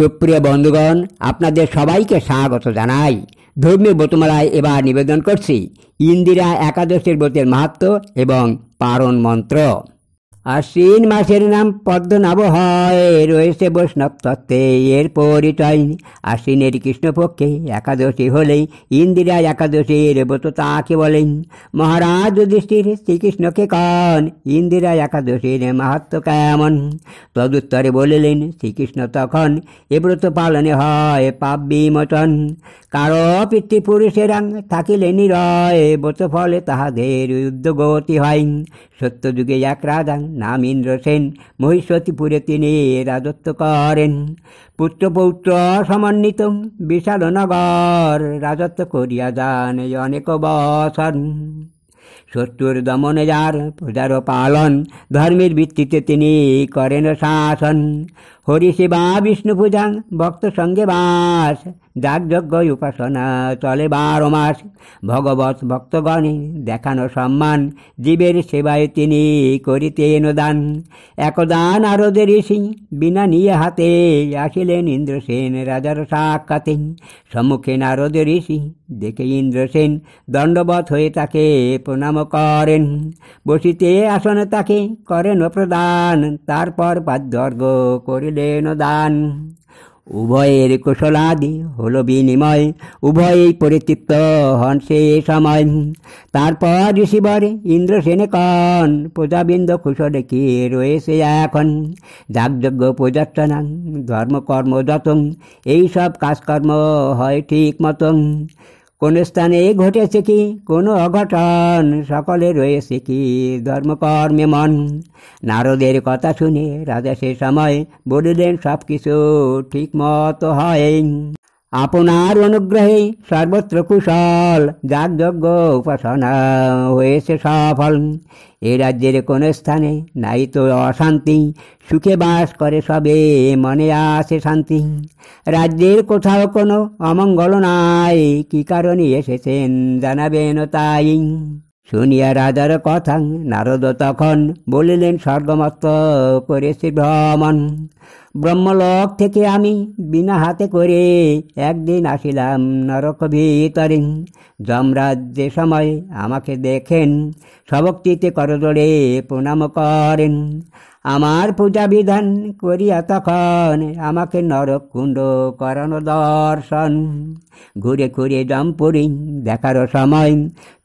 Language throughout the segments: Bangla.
সুপ্রিয় বন্ধুগণ, আপনাদের সবাইকে স্বাগত জানাই। ধর্মীয় ব্রতমালায় এবার নিবেদন করছি ইন্দিরা একাদশীর ব্রতের মাহাত্ম্য এবং পারণ মন্ত্র। আশ্বিন মাসের নাম পদ্মনাভ হয়, রয়েছে বৈষ্ণব তত্ত্বে এর পরিচয়। আশ্বিনের কৃষ্ণপক্ষে একাদশী হলেই ইন্দিরা একাদশীর ব্রত তাকে বলেন। মহারাজ যুধিষ্ঠির শ্রীকৃষ্ণকে কন, ইন্দিরা একাদশীর মাহাত্ম্য কেমন? তদুত্তরে বলিলেন শ্রীকৃষ্ণ তখন, এ ব্রত পালনে হয় পাপ বিমোচন। কারো পিতৃপুরুষেরা থাকিলে নিরয়, ব্রত ফলে তাহাদের উদ্যোগতি হয়। সত্যযুগে এক রাজা নাম ইন্দ্রসেন, মহিষতীপুরে তিনি রাজত্ব করেন। পুত্র পৌত্র সমন্বিত বিশাল নগর, রাজত্ব করিয়া যান অনেক বছর। শত্রুর দমনে যার পূজার পালন, ধর্মের ভিত্তিতে তিনি করেন শাসন। হরি সেবা বিষ্ণু পূজা ভক্ত সঙ্গে বাস, যাগযজ্ঞ উপাসনা চলে 12 মাস। ভগবত ভক্তগণে দেখানো সম্মান, জীবের সেবায় তিনি করিতেন দান। একদা নারদের ঋষি বিনা নিয়ে হাতে, আসিলেন ইন্দ্রসেন রাজার সাক্ষাতে। সম্মুখে নারদের ঋষি দেখে ইন্দ্রসেন, দণ্ডবৎ হয়ে তাকে প্রণাম করেন। বসিতে আসনে তাকে করেন প্রদান, তারপর পাদ্যর্ঘ করিলেন দান। উভয়ের কুশলাদি হল বিনিময়, উভয়েই পরিতৃপ্ত হন সে সময়। তারপর ঋষিবর ইন্দ্রসেনে কন, প্রজাবৃন্দ কুশল কি রয়েছে এখন? যাগযজ্ঞ পূজার্চনা ধর্মকর্ম যত, এইসব কাজকর্ম হয় ঠিক মতন। কোন স্থানে ঘটেছে কি কোনো অঘটন, সকলে রয়েছে কি ধর্মকর্মে মন। নারদের কথা শুনে রাজা সে সময় বলিলেন, সব কিছু ঠিক মতো হয়। আপনার অনুগ্রহে সর্বত্র কুশল, যাগযজ্ঞ উপাসনা হয়েছে সফল। এ রাজ্যের কোন স্থানে নাই তো অশান্তি, সুখে বাস করে সবে মনে আসে শান্তি। রাজ্যের কোথাও কোনো অমঙ্গল নাই, কি কারণে এসেছেন জানাবেন তাই। শুনিয়া রাজার কথা নারদ তখন বলিলেন, স্বর্গমত্ত করেছি ভ্রমণ। ব্রহ্মলোক থেকে আমি বিনা হাতে করে একদিন আসিলাম নরক ভিতরে। যমরাজ যে সময় আমাকে দেখেন, সভক্তিতে করজোড়ে প্রণাম করেন। আমার পূজা বিধান করিয়া তখন আমাকে নরক কুণ্ড করানো দর্শন। ঘুরে ঘুরে জমপুরি দেখার সময়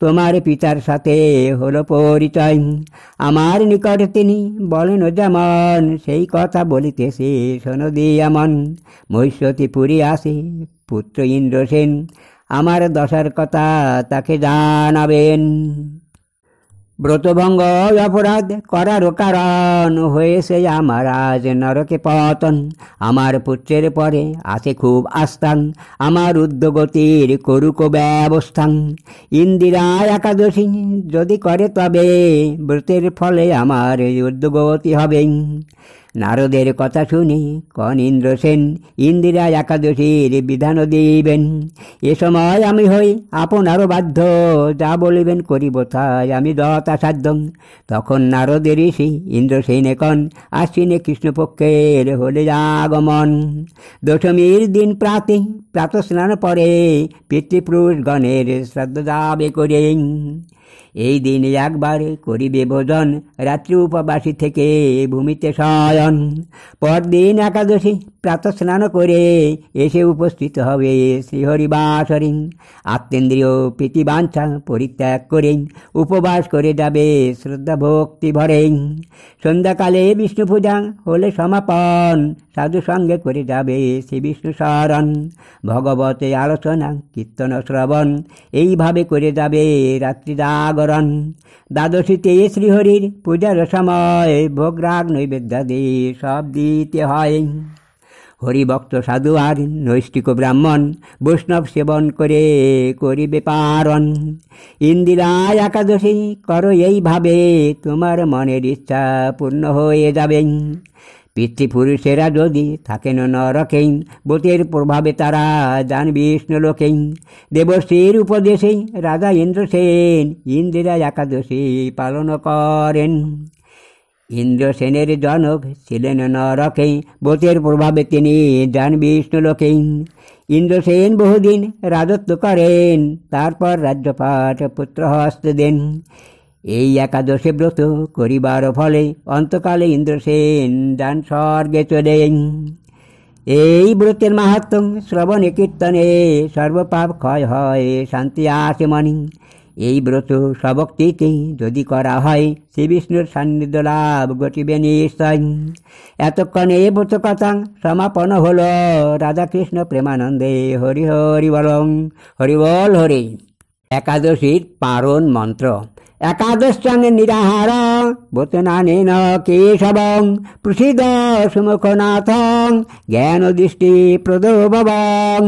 তোমার পিতার সাথে হলো পরিচয়। আমার নিকট তিনি বলেন যেমন, সেই কথা বলিতেছি শোনো দিয়া মন। মহিষতীপুরী আসে পুত্র ইন্দ্রসেন, আমার দশার কথা তাকে জানাবেন। ব্রতভঙ্গ অপরাধ করার কারণ হয়েছে আমার আজ নরকে পতন। আমার পুত্রের পরে আছে খুব আস্থান, আমার উদ্যোগতির করুক ব্যবস্থান। ইন্দিরা একাদশী যদি করে তবে ব্রতের ফলে আমার উদ্যোগতি হবে। নারদের কথা শুনি কন ইন্দ্রসেন, ইন্দিরা একাদশীর বিধান দিবেন। এ সময় আমি হই আপনারও বাধ্য, যা বলিবেন করিব তাই আমি যথাসাধ্য। তখন নারদের ঋষি ইন্দ্রসেনে কন, আশ্বিনে কৃষ্ণপক্ষের হলে আগমন। দশমীর দিন প্রাতঃ স্নান পরে পিতৃপুরুষ গণের শ্রাদ্ধ যাবে করে। এই দিন একবার করিবে ভোজন, রাত্রি উপবাসী থেকে ভূমিতে শয়ন। পরদিন একাদশী প্রাতঃ স্নান করে এসে উপস্থিত হবে শ্রীহরি বাসরে। আত্মেন্দ্রিয় প্রীতিবাঞ্ছা পরিত্যাগ করে উপবাস করে যাবে শ্রদ্ধা ভক্তি ভরে। সন্ধ্যাকালে বিষ্ণু পূজা হলে সমাপন, সাধু সঙ্গে করে যাবে শ্রী বিষ্ণু শরণ। ভগবতে আলোচনা কীর্তন শ্রবণ, এইভাবে করে যাবে রাত্রি জাগরণ। দ্বাদশীতে শ্রীহরির পূজার সময় ভোগরাগ নৈবেদ্যাদি সব দিতে হয়। হরিভক্ত সাধু আর নৈষ্ঠিক ব্রাহ্মণ বৈষ্ণব সেবন করে করিবে পারণ। ইন্দিরা একাদশী করো এইভাবে, তোমার মনের ইচ্ছা পূর্ণ হয়ে যাবে। পিতৃপুরুষেরা যদি থাকেন নরকে, ব্রতের প্রভাবে তারা যান বিষ্ণু লোকে। দেবশ্রীর উপদেশে রাজা ইন্দ্রসেন ইন্দিরা একাদশী পালন করেন। ইন্দ্রসেনের জনক ছিলেন নরকে, ব্রতের প্রভাবে তিনি যান বিষ্ণুলোকে। ইন্দ্রসেন বহুদিন রাজত্ব করেন, তারপর রাজ্যপাট পুত্র হস্তে দেন। এই একাদশে ব্রত করিবার ফলে অন্তকালে ইন্দ্রসেন যান স্বর্গে চলেন। এই ব্রতের মাহাত্ম্য শ্রবণে কীর্তনে সর্বপাপ ক্ষয় হয়, শান্তি আসে মনে। এই ব্রত সভক্তিতে যদি করা হয়, শ্রী বিষ্ণুর সান্নিধ্য লাভ ঘটিবে নিশ্চয়। এতক্ষণে ব্রত কথা সমাপন হল। রাধাকৃষ্ণ প্রেমানন্দে হরি হরি বলং, হরি বল হরি। একাদশীর পারণ মন্ত্র। একাদশং নিরাহার ভূতনানেন কেশবং প্রসিদ্ধ সুমুখনাথং জ্ঞান দৃষ্টি প্রদো ভবং।